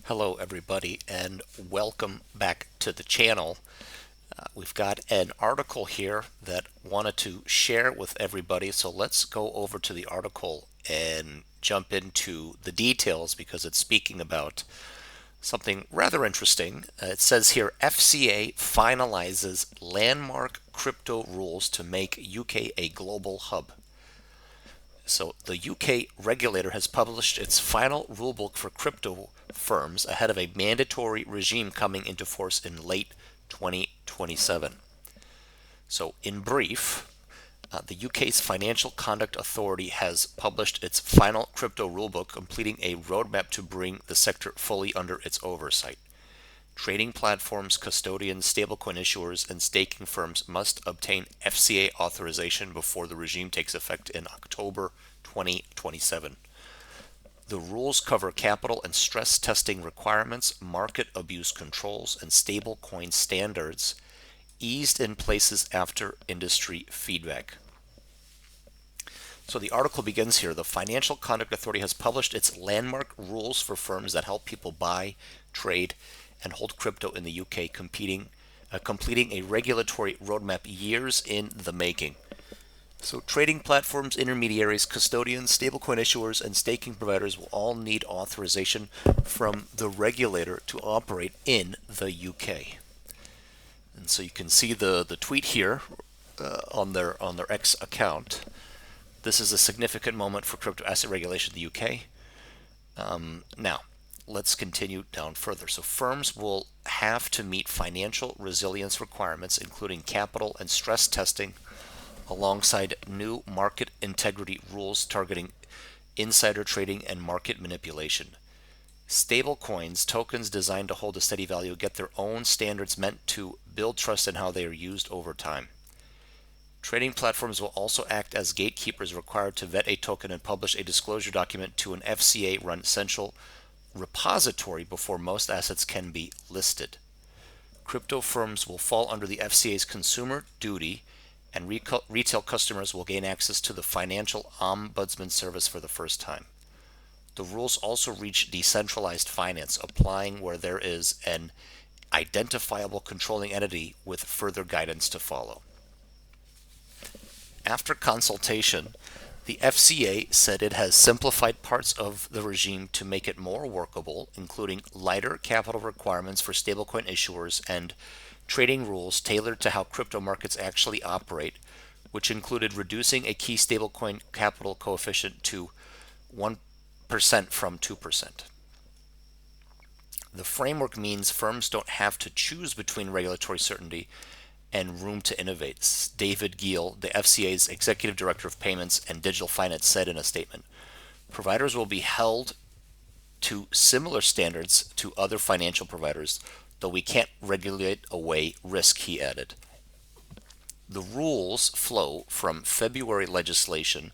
Hello everybody and welcome back to the channel. We've got an article here that wanted to share with everybody, so let's go over to the article and jump into the details because it's speaking about something rather interesting. It says here FCA finalizes landmark crypto rules to make UK a global hub. So the UK regulator has published its final rulebook for crypto firms ahead of a mandatory regime coming into force in late 2027. So in brief, the UK's Financial Conduct Authority has published its final crypto rulebook, completing a roadmap to bring the sector fully under its oversight. Trading platforms, custodians, stablecoin issuers, and staking firms must obtain FCA authorization before the regime takes effect in October 2027. The rules cover capital and stress testing requirements, market abuse controls, and stablecoin standards, eased in places after industry feedback. So the article begins here. The Financial Conduct Authority has published its landmark rules for firms that help people buy, trade, and hold crypto in the UK, completing a regulatory roadmap years in the making. So trading platforms, intermediaries, custodians, stablecoin issuers, and staking providers will all need authorization from the regulator to operate in the UK. And so you can see the tweet here on their X account. This is a significant moment for crypto asset regulation in the UK. Now, let's continue down further. So firms will have to meet financial resilience requirements, including capital and stress testing, alongside new market integrity rules targeting insider trading and market manipulation. Stablecoins, tokens designed to hold a steady value, get their own standards meant to build trust in how they are used over time. Trading platforms will also act as gatekeepers, required to vet a token and publish a disclosure document to an FCA-run central repository before most assets can be listed. Crypto firms will fall under the FCA's consumer duty, and retail customers will gain access to the Financial Ombudsman Service for the first time. The rules also reach decentralized finance, applying where there is an identifiable controlling entity, with further guidance to follow. After consultation, the FCA said it has simplified parts of the regime to make it more workable, including lighter capital requirements for stablecoin issuers and trading rules tailored to how crypto markets actually operate, which included reducing a key stablecoin capital coefficient to 1% from 2%. The framework means firms don't have to choose between regulatory certainty and room to innovate. David Giel, the FCA's Executive Director of Payments and Digital Finance, said in a statement, providers will be held to similar standards to other financial providers, though we can't regulate away risk, he added. The rules flow from February legislation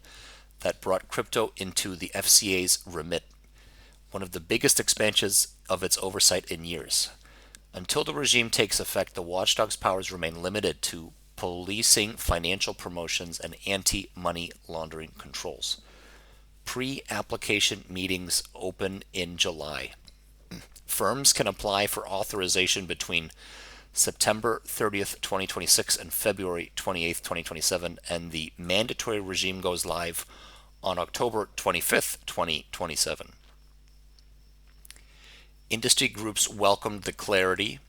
that brought crypto into the FCA's remit, one of the biggest expansions of its oversight in years. Until the regime takes effect, the watchdog's powers remain limited to policing financial promotions and anti-money laundering controls. Pre-application meetings open in July. Firms can apply for authorization between September 30th, 2026 and February 28th, 2027, and the mandatory regime goes live on October 25th, 2027. Industry groups welcomed the clarity.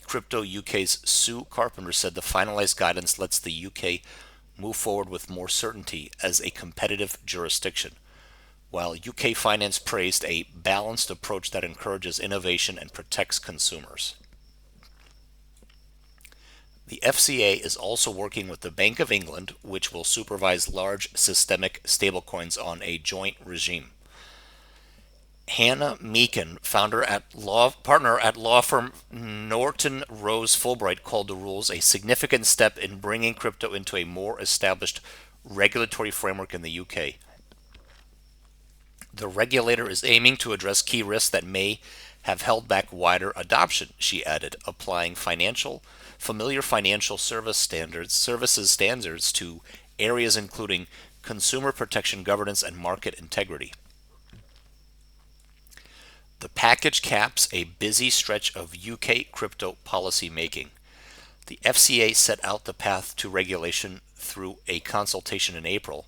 Crypto UK's Sue Carpenter said the finalized guidance lets the UK move forward with more certainty as a competitive jurisdiction, while UK Finance praised a balanced approach that encourages innovation and protects consumers. The FCA is also working with the Bank of England, which will supervise large systemic stablecoins on a joint regime. Hannah Meakin, partner at law firm Norton Rose Fulbright, called the rules a significant step in bringing crypto into a more established regulatory framework in the UK. The regulator is aiming to address key risks that may have held back wider adoption, she added, applying familiar financial services standards to areas including consumer protection, governance, and market integrity. The package caps a busy stretch of UK crypto policy making. The FCA set out the path to regulation through a consultation in April,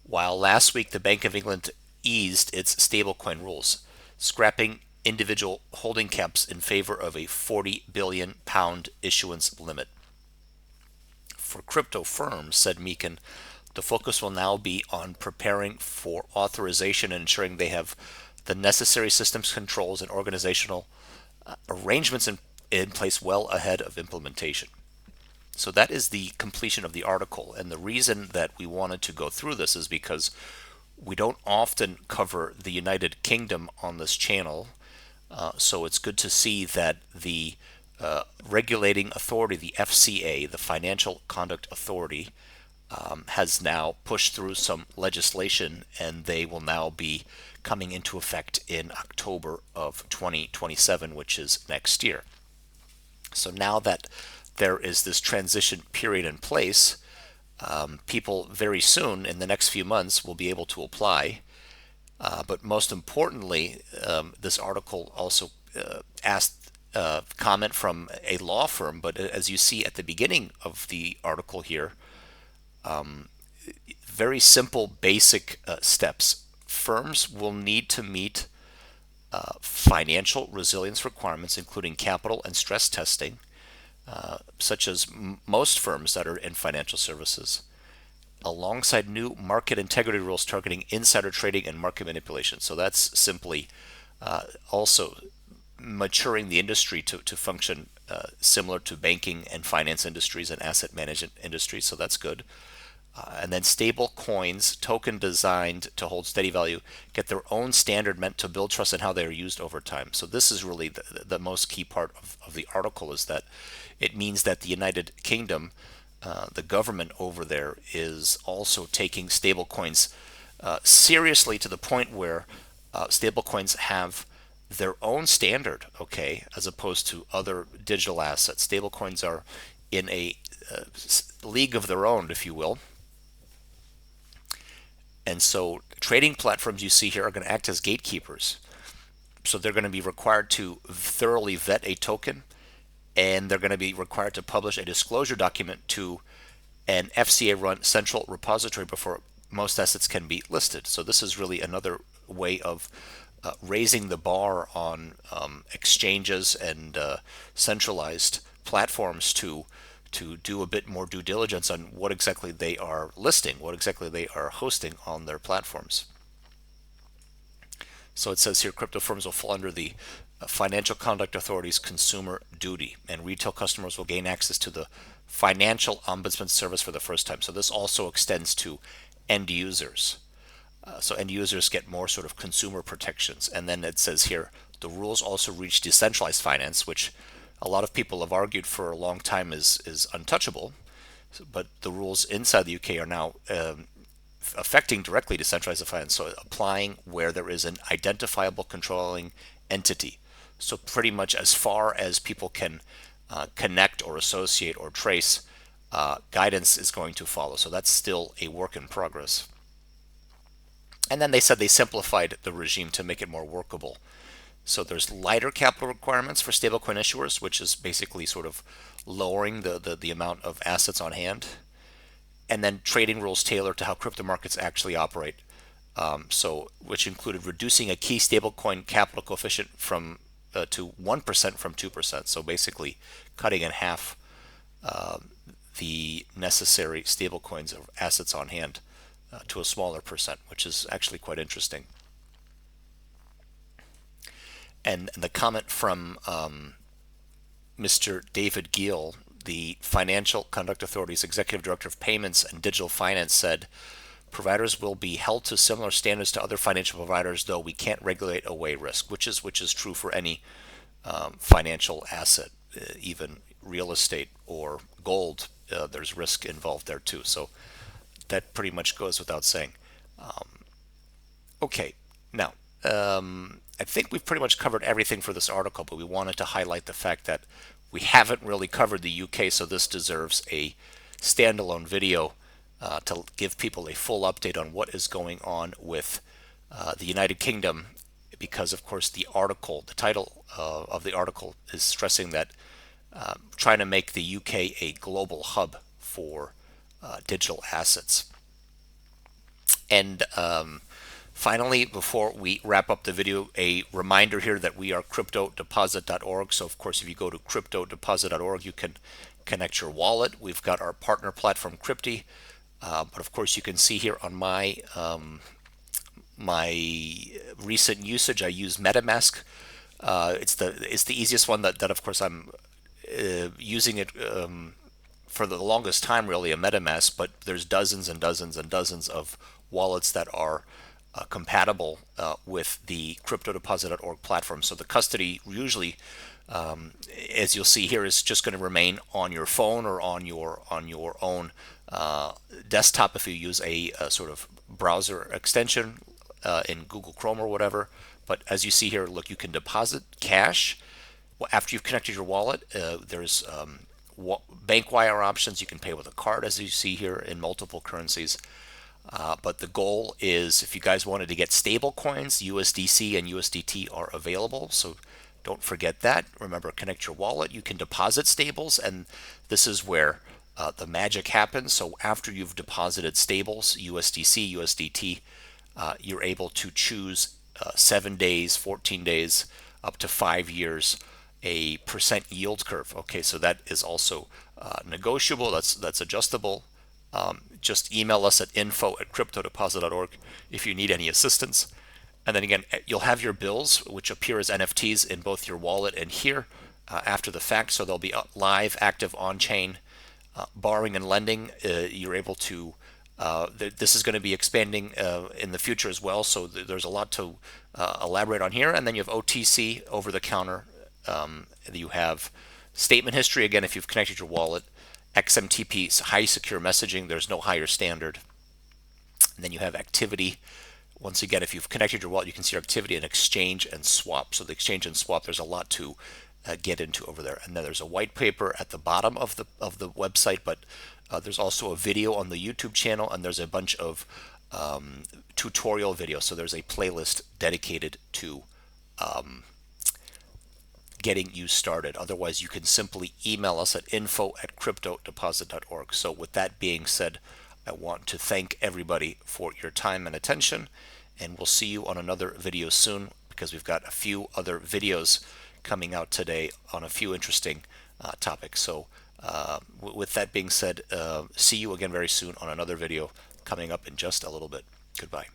while last week the Bank of England eased its stablecoin rules, scrapping individual holding caps in favor of a £40 billion issuance limit. For crypto firms, said Meakin, the focus will now be on preparing for authorization and ensuring they have the necessary systems, controls, and organizational arrangements in place well ahead of implementation. So that is the completion of the article. And the reason that we wanted to go through this is because we don't often cover the United Kingdom on this channel. So it's good to see that the regulating authority, the FCA, the Financial Conduct Authority, has now pushed through some legislation, and they will now be coming into effect in October of 2027, which is next year. So now that there is this transition period in place, people very soon in the next few months will be able to apply. But most importantly, this article also asked comment from a law firm. But as you see at the beginning of the article here, very simple, basic steps. Firms will need to meet financial resilience requirements, including capital and stress testing, such as most firms that are in financial services, alongside new market integrity rules targeting insider trading and market manipulation. So that's simply also maturing the industry to function similar to banking and finance industries and asset management industries. So that's good. And then stable coins, token designed to hold steady value, get their own standard meant to build trust in how they are used over time. So this is really the most key part of the article, is that it means that the United Kingdom, the government over there, is also taking stable coins seriously, to the point where stable coins have their own standard, okay, as opposed to other digital assets. Stable coins are in a league of their own, if you will. And so trading platforms you see here are going to act as gatekeepers. So they're going to be required to thoroughly vet a token, and they're going to be required to publish a disclosure document to an FCA-run central repository before most assets can be listed. So this is really another way of raising the bar on exchanges and centralized platforms to do a bit more due diligence on what exactly they are listing, what exactly they are hosting on their platforms. So it says here, crypto firms will fall under the Financial Conduct Authority's consumer duty, and retail customers will gain access to the Financial Ombudsman Service for the first time. So this also extends to end users. So end users get more sort of consumer protections. And then it says here, the rules also reach decentralized finance, which a lot of people have argued for a long time is untouchable. But the rules inside the UK are now affecting directly decentralized finance, so applying where there is an identifiable controlling entity. So pretty much as far as people can connect or associate or trace, guidance is going to follow. So that's still a work in progress. And then they said they simplified the regime to make it more workable. So there's lighter capital requirements for stablecoin issuers, which is basically sort of lowering the amount of assets on hand. And then trading rules tailored to how crypto markets actually operate. So which included reducing a key stablecoin capital coefficient from to 1% from 2%. So basically cutting in half the necessary stablecoins of assets on hand to a smaller percent, which is actually quite interesting. And the comment from Mr. David Gill, the Financial Conduct Authority's Executive Director of Payments and Digital Finance, said, providers will be held to similar standards to other financial providers, though we can't regulate away risk, which is true for any financial asset, even real estate or gold. There's risk involved there too. So that pretty much goes without saying. Okay, now I think we've pretty much covered everything for this article, but we wanted to highlight the fact that we haven't really covered the UK, so this deserves a standalone video to give people a full update on what is going on with the United Kingdom, because of course the article, the title of the article is stressing that trying to make the UK a global hub for digital assets. And finally, before we wrap up the video, a reminder here that we are cryptodeposit.org. So of course, if you go to cryptodeposit.org, you can connect your wallet. We've got our partner platform Crypty, but of course you can see here on my recent usage, I use MetaMask. It's the easiest one that of course I'm using it for the longest time, really, a MetaMask, but there's dozens and dozens and dozens of wallets that are compatible with the cryptodeposit.org platform. So the custody usually, as you'll see here, is just going to remain on your phone or on your own desktop if you use a sort of browser extension in Google Chrome or whatever. But as you see here, look, you can deposit cash after you've connected your wallet. There's bank wire options. You can pay with a card, as you see here, in multiple currencies. But the goal is, if you guys wanted to get stable coins, USDC and USDT are available. So don't forget that. Remember, connect your wallet. You can deposit stables, and this is where the magic happens. So after you've deposited stables, USDC, USDT, you're able to choose 7 days, 14 days, up to 5 years, a percent yield curve. Okay, so that is also negotiable. That's adjustable. Just email us at info@cryptodeposit.org if you need any assistance. And then again, you'll have your bills, which appear as NFTs in both your wallet and here after the fact. So they'll be live, active, on-chain. Borrowing and lending, you're able to, this is going to be expanding in the future as well. So there's a lot to elaborate on here. And then you have OTC, over-the-counter. You have statement history, again, if you've connected your wallet. XMTP, high secure messaging, there's no higher standard. And then you have activity. Once again, if you've connected your wallet, you can see your activity and exchange and swap. So the exchange and swap, there's a lot to get into over there. And then there's a white paper at the bottom of the website, but there's also a video on the YouTube channel, and there's a bunch of tutorial videos. So there's a playlist dedicated to getting you started. Otherwise, you can simply email us at info@cryptodeposit.org. So with that being said, I want to thank everybody for your time and attention, and we'll see you on another video soon, because we've got a few other videos coming out today on a few interesting topics. So with that being said, see you again very soon on another video coming up in just a little bit. Goodbye.